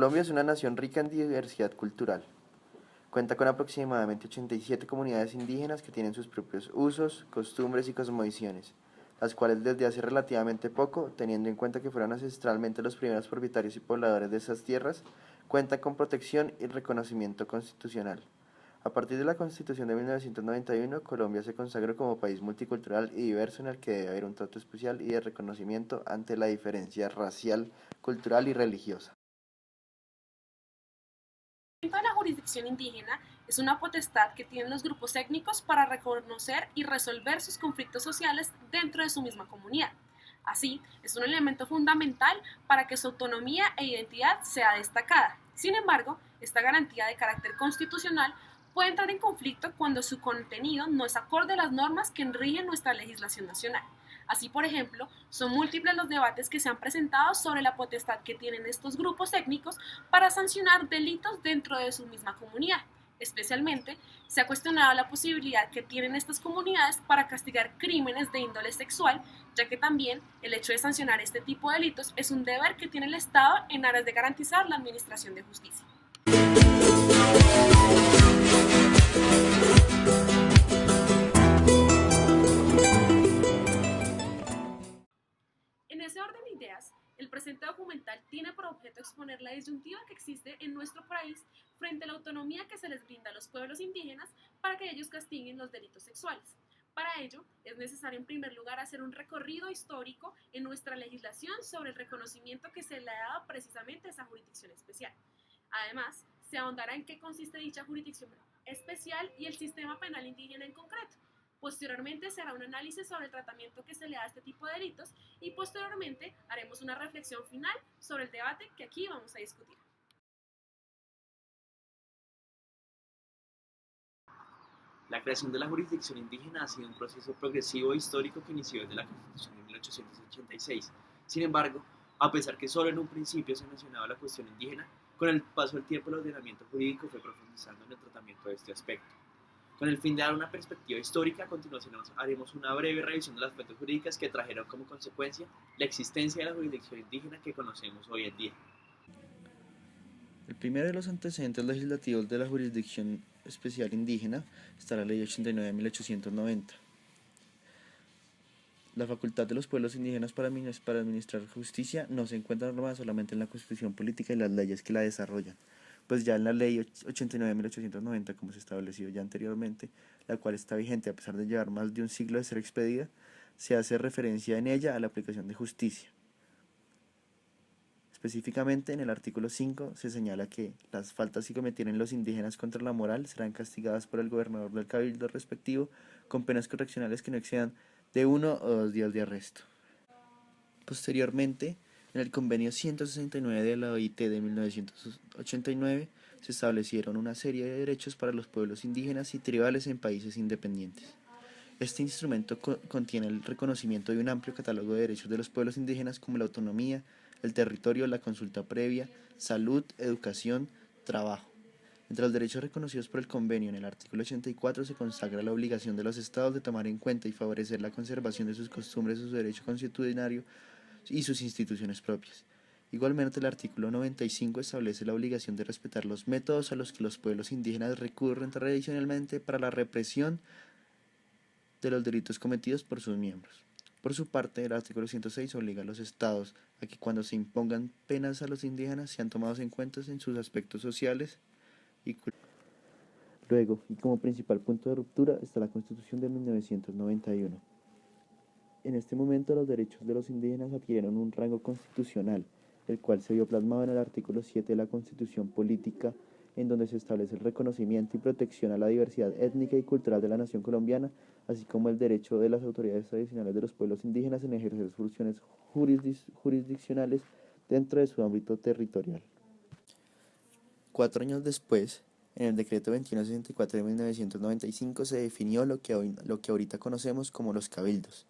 Colombia es una nación rica en diversidad cultural. Cuenta con aproximadamente 87 comunidades indígenas que tienen sus propios usos, costumbres y cosmovisiones, las cuales desde hace relativamente poco, teniendo en cuenta que fueron ancestralmente los primeros propietarios y pobladores de esas tierras, cuentan con protección y reconocimiento constitucional. A partir de la Constitución de 1991, Colombia se consagró como país multicultural y diverso en el que debe haber un trato especial y de reconocimiento ante la diferencia racial, cultural y religiosa. La jurisdicción indígena es una potestad que tienen los grupos étnicos para reconocer y resolver sus conflictos sociales dentro de su misma comunidad. Así, es un elemento fundamental para que su autonomía e identidad sea destacada. Sin embargo, esta garantía de carácter constitucional puede entrar en conflicto cuando su contenido no es acorde a las normas que rigen nuestra legislación nacional. Así, por ejemplo, son múltiples los debates que se han presentado sobre la potestad que tienen estos grupos étnicos para sancionar delitos dentro de su misma comunidad. Especialmente, se ha cuestionado la posibilidad que tienen estas comunidades para castigar crímenes de índole sexual, ya que también el hecho de sancionar este tipo de delitos es un deber que tiene el Estado en aras de garantizar la administración de justicia. En ese orden de ideas, el presente documental tiene por objeto exponer la disyuntiva que existe en nuestro país frente a la autonomía que se les brinda a los pueblos indígenas para que ellos castiguen los delitos sexuales. Para ello, es necesario en primer lugar hacer un recorrido histórico en nuestra legislación sobre el reconocimiento que se le ha dado precisamente a esa jurisdicción especial. Además, se ahondará en qué consiste dicha jurisdicción especial y el sistema penal indígena en concreto. Posteriormente se hará un análisis sobre el tratamiento que se le da a este tipo de delitos y posteriormente haremos una reflexión final sobre el debate que aquí vamos a discutir. La creación de la jurisdicción indígena ha sido un proceso progresivo e histórico que inició desde la Constitución de 1886. Sin embargo, a pesar que solo en un principio se mencionaba la cuestión indígena, con el paso del tiempo el ordenamiento jurídico fue profundizando en el tratamiento de este aspecto. Con el fin de dar una perspectiva histórica, a continuación haremos una breve revisión de las fuentes jurídicas que trajeron como consecuencia la existencia de la jurisdicción indígena que conocemos hoy en día. El primero de los antecedentes legislativos de la Jurisdicción Especial Indígena está la Ley 89 de 1890. La facultad de los pueblos indígenas para administrar justicia no se encuentra normada solamente en la Constitución política y las leyes que la desarrollan, pues ya en la Ley 89 de 1890, como se estableció ya anteriormente, la cual está vigente a pesar de llevar más de un siglo de ser expedida, se hace referencia en ella a la aplicación de justicia. Específicamente, en el artículo 5 se señala que las faltas que cometieren los indígenas contra la moral serán castigadas por el gobernador del cabildo respectivo con penas correccionales que no excedan de 1 o 2 días de arresto. Posteriormente, en el convenio 169 de la OIT de 1989 se establecieron una serie de derechos para los pueblos indígenas y tribales en países independientes. Este instrumento contiene el reconocimiento de un amplio catálogo de derechos de los pueblos indígenas como la autonomía, el territorio, la consulta previa, salud, educación, trabajo. Entre los derechos reconocidos por el convenio, en el artículo 84 se consagra la obligación de los estados de tomar en cuenta y favorecer la conservación de sus costumbres, su derecho consuetudinario y sus instituciones propias. Igualmente, el artículo 95 establece la obligación de respetar los métodos a los que los pueblos indígenas recurren tradicionalmente para la represión de los delitos cometidos por sus miembros. Por su parte, el artículo 106 obliga a los estados a que cuando se impongan penas a los indígenas sean tomados en cuenta en sus aspectos sociales y culturales. Luego, y como principal punto de ruptura, está la Constitución de 1991. En este momento los derechos de los indígenas adquirieron un rango constitucional, el cual se vio plasmado en el artículo 7 de la Constitución Política, en donde se establece el reconocimiento y protección a la diversidad étnica y cultural de la nación colombiana, así como el derecho de las autoridades tradicionales de los pueblos indígenas en ejercer funciones jurisdiccionales dentro de su ámbito territorial. 4 años después, en el decreto 2164 de 1995 se definió lo que ahorita conocemos como los cabildos.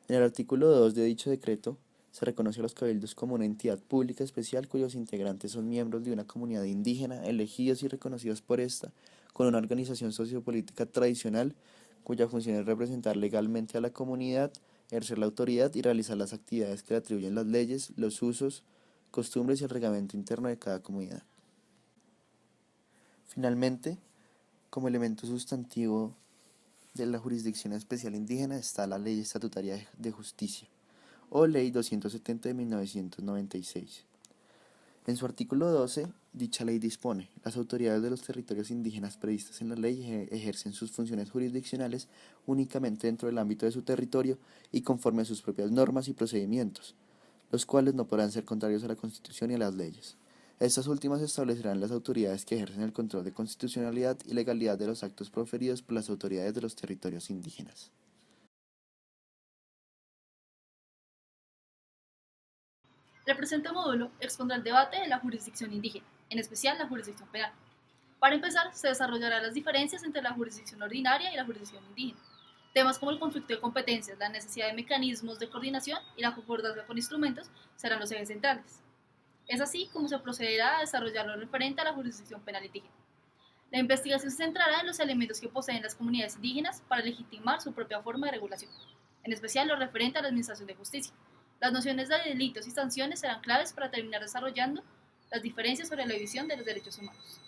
En el artículo 2 de dicho decreto, se reconoce a los cabildos como una entidad pública especial cuyos integrantes son miembros de una comunidad indígena, elegidos y reconocidos por esta, con una organización sociopolítica tradicional, cuya función es representar legalmente a la comunidad, ejercer la autoridad y realizar las actividades que le atribuyen las leyes, los usos, costumbres y el reglamento interno de cada comunidad. Finalmente, como elemento sustantivo de la Jurisdicción Especial Indígena está la Ley Estatutaria de Justicia, o Ley 270 de 1996. En su artículo 12, dicha ley dispone: las autoridades de los territorios indígenas previstas en la ley ejercen sus funciones jurisdiccionales únicamente dentro del ámbito de su territorio y conforme a sus propias normas y procedimientos, los cuales no podrán ser contrarios a la Constitución y a las leyes. Estas últimas establecerán las autoridades que ejercen el control de constitucionalidad y legalidad de los actos proferidos por las autoridades de los territorios indígenas. El presente módulo expondrá el debate de la jurisdicción indígena, en especial la jurisdicción penal. Para empezar, se desarrollarán las diferencias entre la jurisdicción ordinaria y la jurisdicción indígena. Temas como el conflicto de competencias, la necesidad de mecanismos de coordinación y la concordancia con instrumentos serán los ejes centrales. Es así como se procederá a desarrollar lo referente a la jurisdicción penal indígena. La investigación se centrará en los elementos que poseen las comunidades indígenas para legitimar su propia forma de regulación, en especial lo referente a la administración de justicia. Las nociones de delitos y sanciones serán claves para terminar desarrollando las diferencias sobre la visión de los derechos humanos.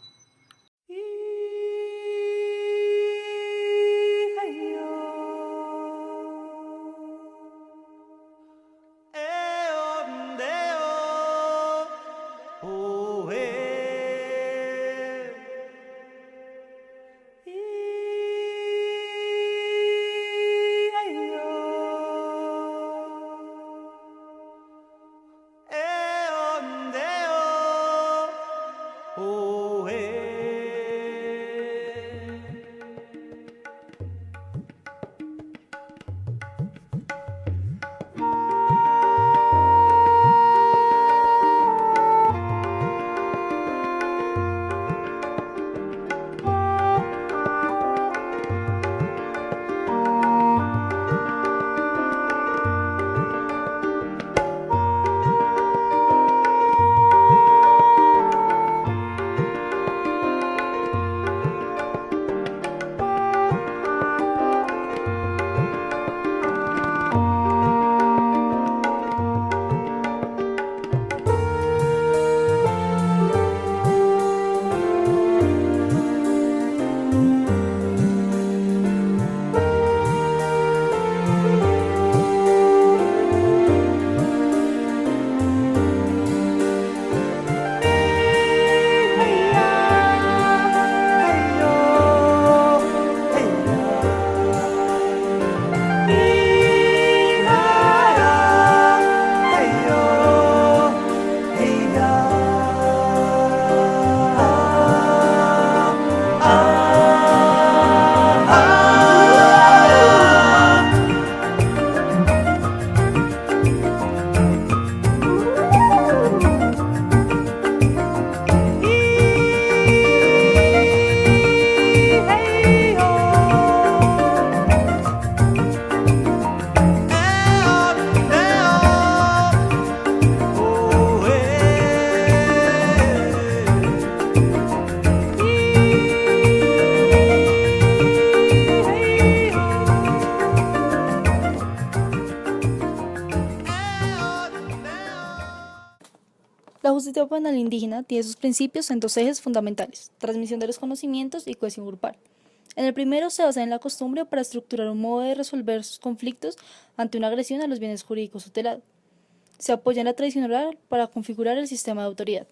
La justicia penal indígena tiene sus principios en dos ejes fundamentales: transmisión de los conocimientos y cohesión grupal. En el primero se basa en la costumbre para estructurar un modo de resolver sus conflictos ante una agresión a los bienes jurídicos tutelados. Se apoya en la tradición oral para configurar el sistema de autoridad.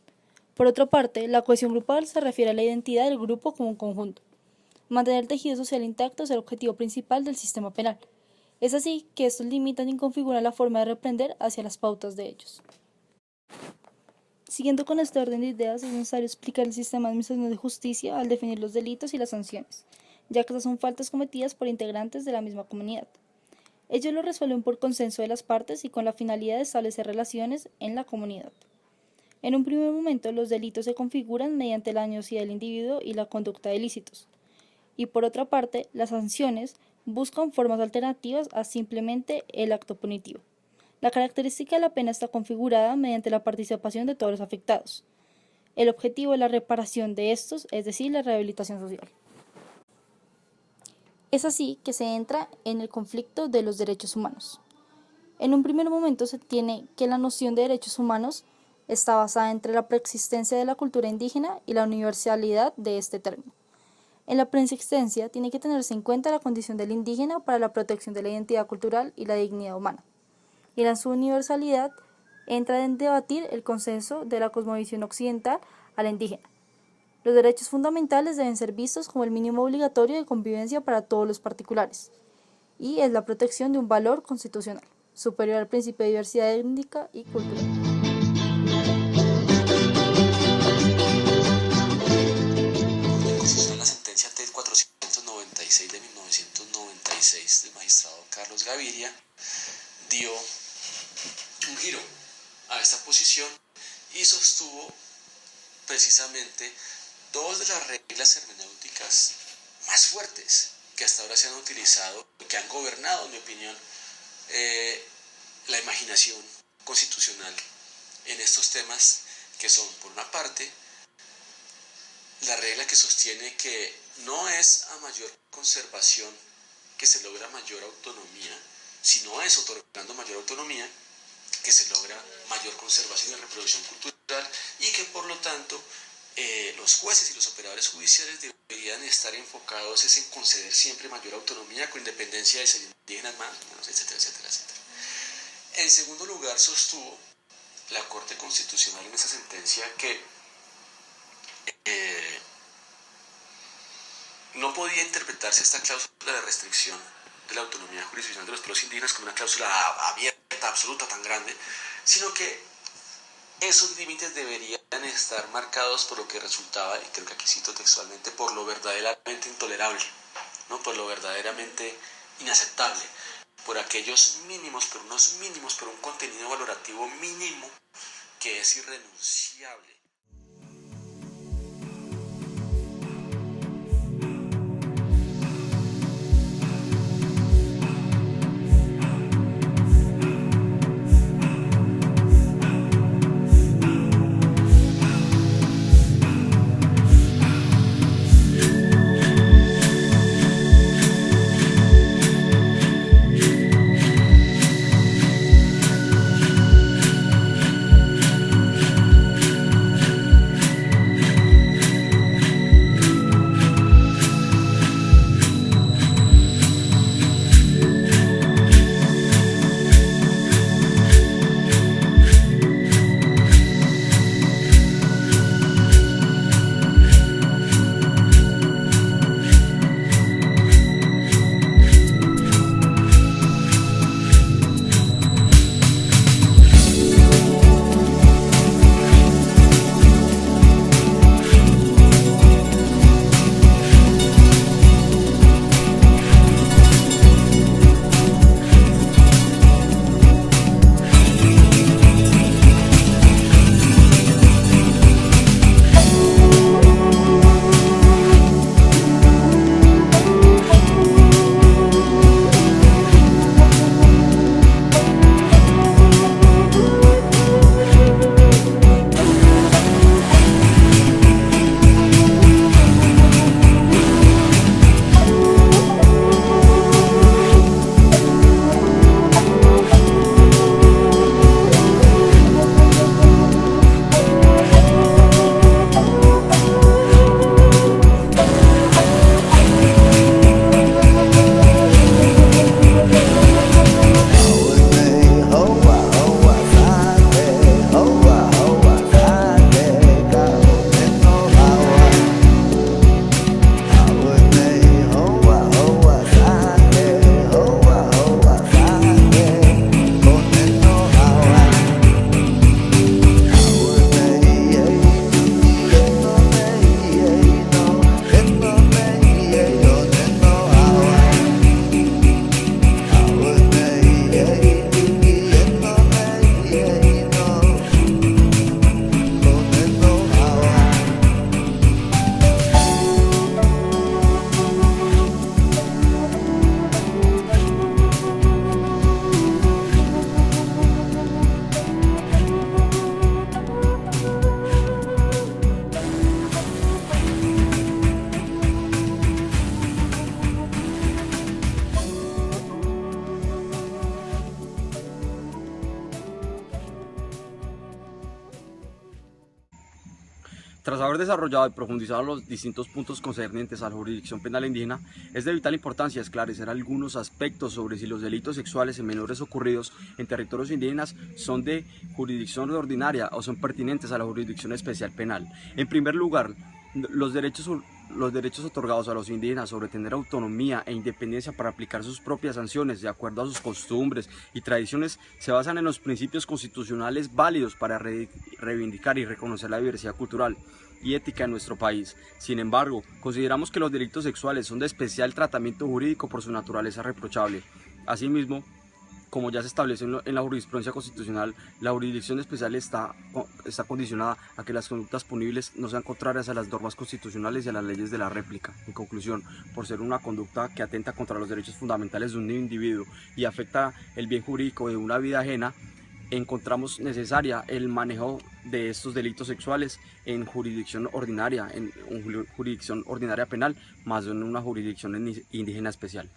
Por otra parte, la cohesión grupal se refiere a la identidad del grupo como un conjunto. Mantener el tejido social intacto es el objetivo principal del sistema penal. Es así que estos limitan y configuran la forma de reprender hacia las pautas de ellos. Siguiendo con este orden de ideas, es necesario explicar el sistema de administración de justicia al definir los delitos y las sanciones, ya que estas son faltas cometidas por integrantes de la misma comunidad. Ellos lo resuelven por consenso de las partes y con la finalidad de establecer relaciones en la comunidad. En un primer momento, los delitos se configuran mediante la dañosidad del individuo y la conducta de ilícitos. Y por otra parte, las sanciones buscan formas alternativas a simplemente el acto punitivo. La característica de la pena está configurada mediante la participación de todos los afectados. El objetivo es la reparación de estos, es decir, la rehabilitación social. Es así que se entra en el conflicto de los derechos humanos. En un primer momento se tiene que la noción de derechos humanos está basada entre la preexistencia de la cultura indígena y la universalidad de este término. En la preexistencia tiene que tenerse en cuenta la condición del indígena para la protección de la identidad cultural y la dignidad humana. Y en su universalidad entra en debatir el consenso de la cosmovisión occidental a la indígena. Los derechos fundamentales deben ser vistos como el mínimo obligatorio de convivencia para todos los particulares, y es la protección de un valor constitucional, superior al principio de diversidad étnica y cultural. En la sentencia T-496 de 1996 del magistrado Carlos Gaviria dio un giro a esta posición y sostuvo precisamente dos de las reglas hermenéuticas más fuertes que hasta ahora se han utilizado, que han gobernado, en mi opinión, la imaginación constitucional en estos temas, que son, por una parte, la regla que sostiene que no es a mayor conservación que se logra mayor autonomía, sino es otorgando mayor autonomía que se logra mayor conservación y reproducción cultural, y que por lo tanto los jueces y los operadores judiciales deberían estar enfocados en conceder siempre mayor autonomía con independencia de ser indígenas más, menos, etcétera, etcétera, etcétera. En segundo lugar, sostuvo la Corte Constitucional en esa sentencia que no podía interpretarse esta cláusula de restricción de la autonomía jurisdiccional de los pueblos indígenas como una cláusula abierta, absoluta, tan grande, sino que esos límites deberían estar marcados por lo que resultaba, y creo que aquí cito textualmente, por lo verdaderamente intolerable, ¿no? Por lo verdaderamente inaceptable, por aquellos mínimos, por un contenido valorativo mínimo que es irrenunciable. Tras haber desarrollado y profundizado los distintos puntos concernientes a la jurisdicción penal indígena, es de vital importancia esclarecer algunos aspectos sobre si los delitos sexuales en menores ocurridos en territorios indígenas son de jurisdicción ordinaria o son pertinentes a la jurisdicción especial penal. En primer lugar, los derechos otorgados a los indígenas sobre tener autonomía e independencia para aplicar sus propias sanciones de acuerdo a sus costumbres y tradiciones se basan en los principios constitucionales válidos para reivindicar y reconocer la diversidad cultural y ética en nuestro país. Sin embargo, consideramos que los delitos sexuales son de especial tratamiento jurídico por su naturaleza reprochable. Asimismo, como ya se establece en la jurisprudencia constitucional, la jurisdicción especial está condicionada a que las conductas punibles no sean contrarias a las normas constitucionales y a las leyes de la réplica. En conclusión, por ser una conducta que atenta contra los derechos fundamentales de un individuo y afecta el bien jurídico de una vida ajena, encontramos necesaria el manejo de estos delitos sexuales en jurisdicción ordinaria, jurisdicción ordinaria penal, más en una jurisdicción indígena especial.